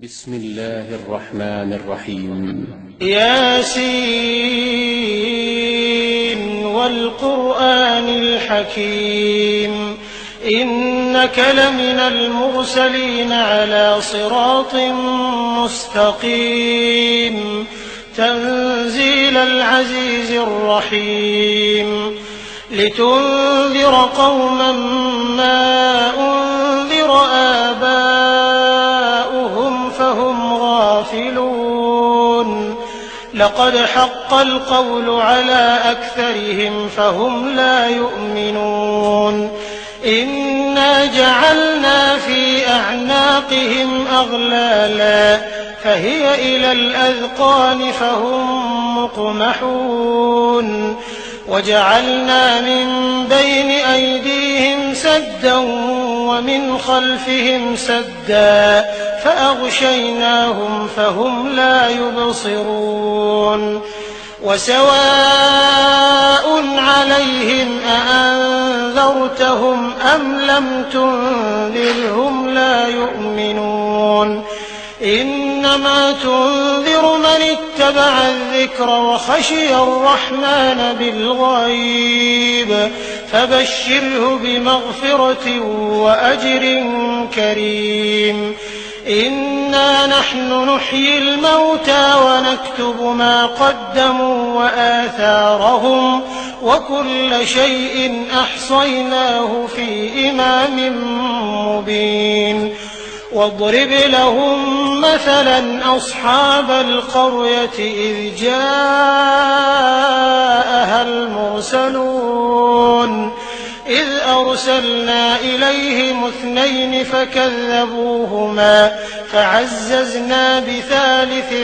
بسم الله الرحمن الرحيم ياسين والقرآن الحكيم إنك لمن المرسلين على صراط مستقيم تنزيل العزيز الرحيم لتنذر قوما ما أنذر آباؤهم فهم غافلون لقد حق القول على أكثرهم فهم لا يؤمنون إنا جعلنا في أعناقهم أغلالا فهي إلى الأذقان فهم مقمحون وجعلنا من بين أيديهم سدا ومن خلفهم سدا فأغشيناهم فهم لا يبصرون وسواء عليهم أأنذرتهم أم لم تنذرهم لا يؤمنون إنما تنذر من اتبع الذكر وخشي الرحمن بالغيب فبشره بمغفرة وأجر كريم إنا نحن نحيي الموتى ونكتب ما قدموا وآثارهم وكل شيء أحصيناه في إمام مبين واضرب لهم مثلا أصحاب القرية إذ جاءها المرسلون إذ أرسلنا إليهم 2 فكذبوهما فعززنا بثالث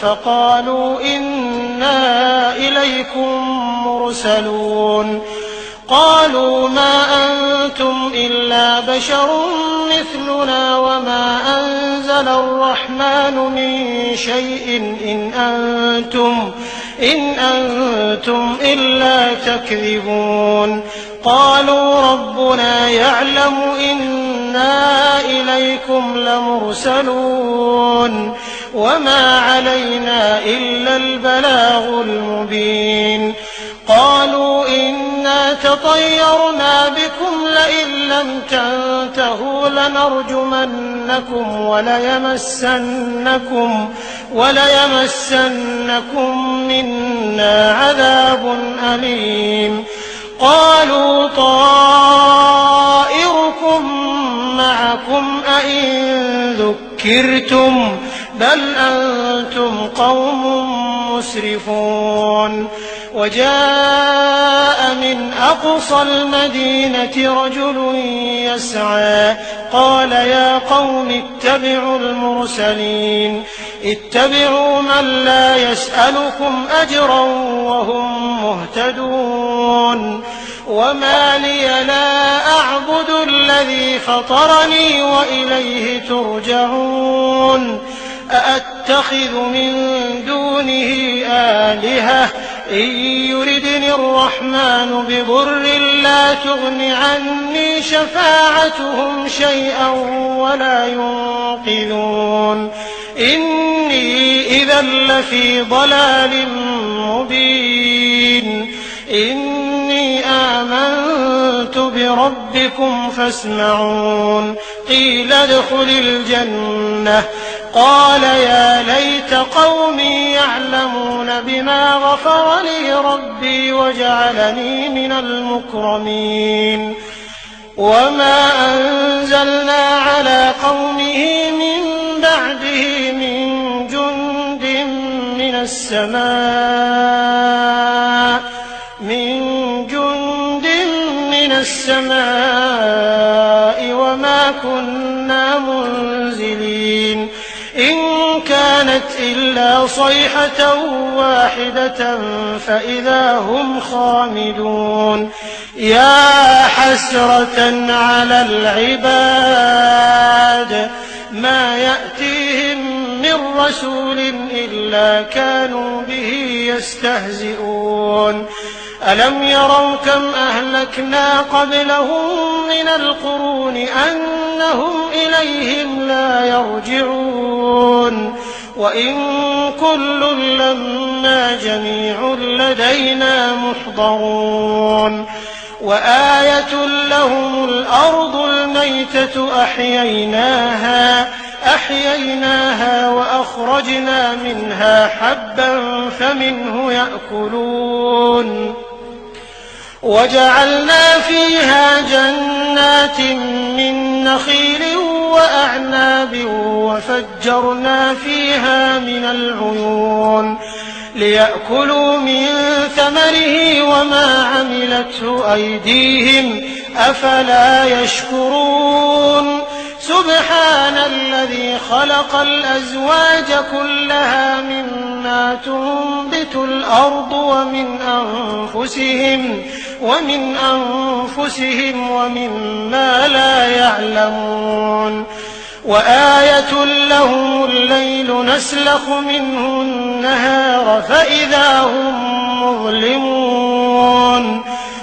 فقالوا إنا إليكم مرسلون قالوا ما أنتم إلا بشر مثلنا وما أنزل الرحمن من شيء إن أنتم إلا تكذبون قالوا ربنا يعلم إنا إليكم لمرسلون وما علينا إلا البلاغ المبين قالوا إنا تطيرنا بكم لئن لم تنتهوا لنرجمنكم وليمسنكم منا عذاب أليم قالوا طائركم معكم أئن ذكرتم بل أنتم قوم مسرفون وجاء من أقصى المدينة رجل يسعى قال يا قوم اتبعوا المرسلين اتبعوا من لا يسألكم أجرا وهم مهتدون وما لي لا أعبد الذي فطرني وإليه ترجعون أأتخذ من دونه آلهة إن يردني الرحمن بضر لا تغن عني شفاعتهم شيئا ولا ينقذون إني إذا لفي ضلال مبين إني آمنت بربكم فاسمعون قيل ادخل الجنة قال يا ليت قومي يعلمون بما غفر لي ربي وجعلني من المكرمين وما أنزلنا على قومه من بعده من جند من السماء وما كنا منزلين إن كانت إلا صيحة واحدة فإذا هم خامدون يا حسرة على العباد ما يأتيهم من رسول إلا كانوا به يستهزئون ألم يروا كم أهلكنا قبلهم من القرون إنهم إليهم لا يرجعون وإن كل لما جميع لدينا محضرون وآية لهم الأرض الميتة أحييناها وأخرجنا منها حبا فمنه يأكلون وجعلنا فيها جنات من نخيل وأعناب وفجرنا فيها من العيون ليأكلوا من ثمره وما عملته أيديهم أفلا يشكرون سبحان الذي خلق الأزواج كلها مما تنبت الأرض ومن أنفسهم ومما لا يعلمون وآية لهم الليل نسلخ منه النهار فإذا هم مظلمون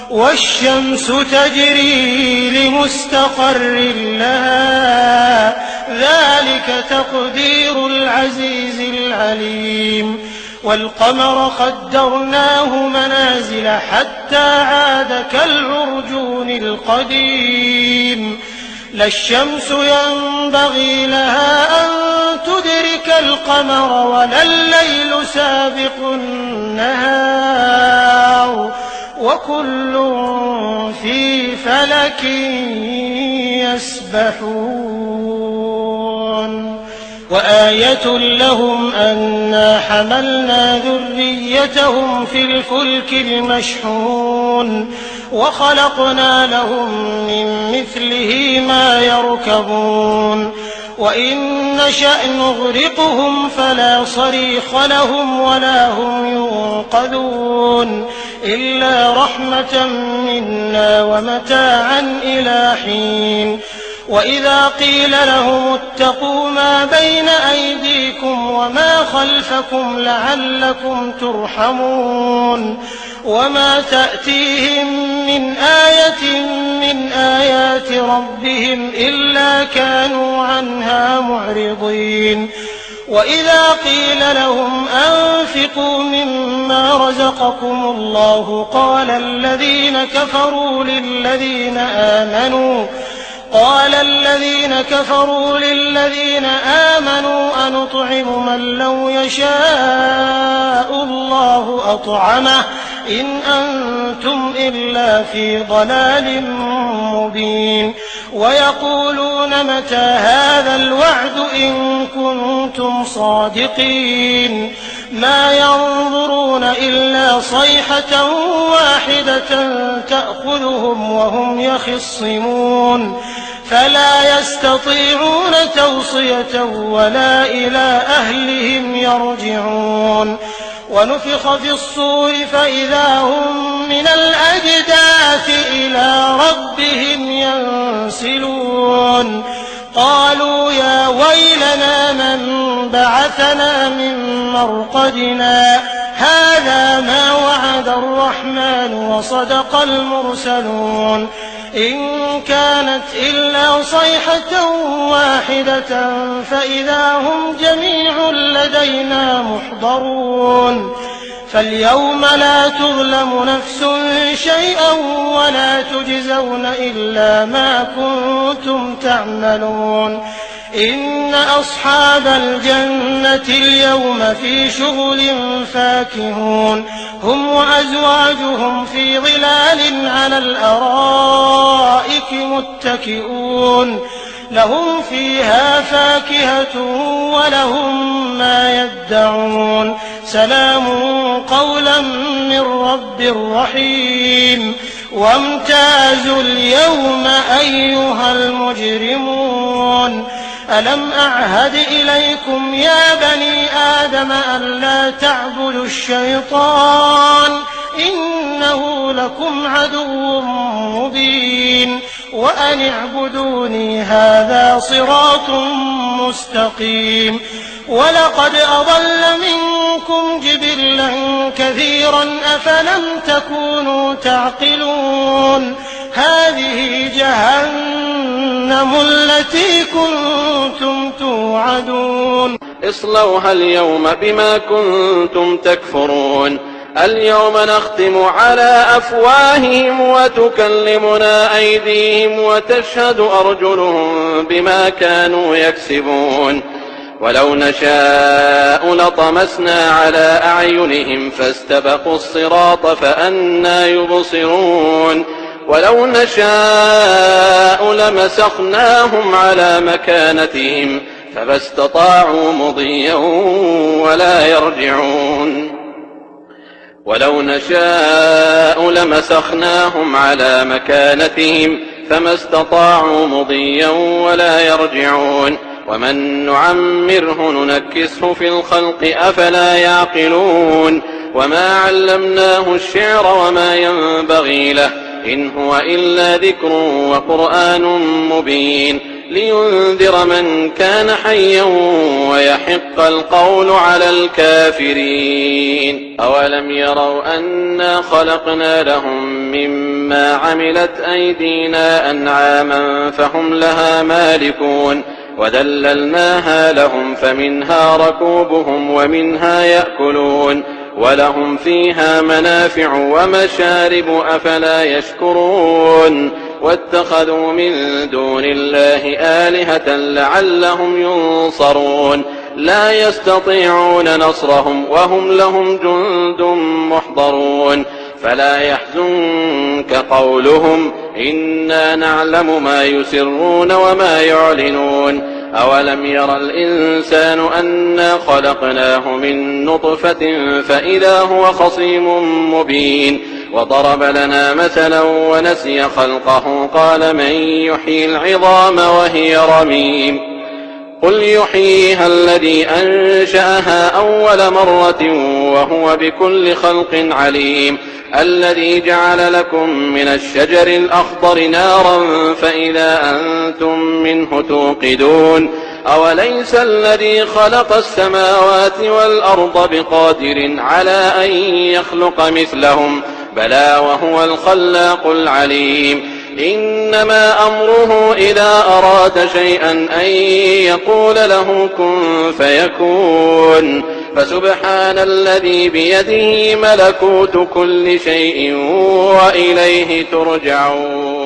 والشمس تجري لمستقر لها ذلك تقدير العزيز العليم والقمر قدرناه منازل حتى عاد كالعرجون القديم لا الشمس ينبغي لها أن تدرك القمر ولا الليل سابق النهار وكل في فلك يسبحون وآية لهم أنا حملنا ذريتهم في الفلك المشحون وخلقنا لهم من مثله ما يركبون وإن نشأ نغرقهم فلا صريخ لهم ولا هم ينقذون إلا رحمة منا ومتاعا إلى حين وإذا قيل لهم اتقوا ما بين أيديكم وما خلفكم لعلكم ترحمون وما تأتيهم من آية من آيات ربهم إلا كانوا عنها معرضين وإذا قيل لهم أنفقوا مما رزقكم الله قال الذين كفروا للذين آمنوا أنطعم من لو يشاء الله أطعمه إن أنتم إلا في ضلال مبين ويقولون متى هذا الوعد إن كنتم صادقين ما ينظرون إلا صيحة واحدة تأخذهم وهم يخصمون فلا يستطيعون توصية ولا إلى أهلهم يرجعون ونفخ في الصور فإذا هم من الأجداث إلى ربهم ينسلون قالوا يا ويلنا من بعثنا من مرقدنا هذا ما وعد الرحمن وصدق المرسلون إن كانت إلا صيحة واحدة فإذا هم جميع لدينا محضرون فاليوم لا تظلم نفس شيئا ولا تجزون إلا ما كنتم تعملون إن أصحاب الجنة اليوم في شغل فاكهون هم وأزواجهم في ظلال على الأرائك متكئون لهم فيها فاكهة ولهم ما يدعون سلام قولا من رب رحيم وامتازوا اليوم أيها المجرمون ألم أعهد إليكم يا بني آدم ألا تعبدوا الشيطان إنه لكم عدو مبين وأن اعبدوني هذا صراط مستقيم ولقد أضل منكم جبلا كثيرا أفلم تكونوا تعقلون هذه جهنم التي كنتم توعدون اصلوها اليوم بما كنتم تكفرون اليوم نختم على أفواههم وتكلمنا أيديهم وتشهد أرجلهم بما كانوا يكسبون ولو نشاء لطمسنا على أعينهم فاستبقوا الصراط فأنى يبصرون ولو نشاء لمسخناهم على مكانتهم فما استطاعوا مضيا ولا يرجعون ولو نشاء لمسخناهم على مكانتهم فما استطاعوا مضيا ولا يرجعون ومن نعمره ننكسه في الخلق أفلا يعقلون وما علمناه الشعر وما ينبغي له إن هو إلا ذكر وقرآن مبين لينذر من كان حيا ويحق القول على الكافرين أولم يروا أنا خلقنا لهم مما عملت أيدينا أنعاما فهم لها مالكون وذللناها لهم فمنها ركوبهم ومنها يأكلون ولهم فيها منافع ومشارب أفلا يشكرون واتخذوا من دون الله آلهة لعلهم ينصرون لا يستطيعون نصرهم وهم لهم جند محضرون فلا يحزنك قولهم إنا نعلم ما يسرون وما يعلنون أولم ير الإنسان أنا خلقناه من نطفة فإذا هو خصيم مبين وضرب لنا مثلا ونسي خلقه قال من يحيي العظام وهي رميم قل يحييها الذي أنشأها أول مرة وهو بكل خلق عليم الذي جعل لكم من الشجر الأخضر نارا فإذا أنتم منه توقدون أوليس الذي خلق السماوات والأرض بقادر على أن يخلق مثلهم بلى وهو الخلاق العليم إنما أمره إذا أراد شيئا أن يقول له كن فيكون فسبحان الذي بيده ملكوت كل شيء وإليه ترجعون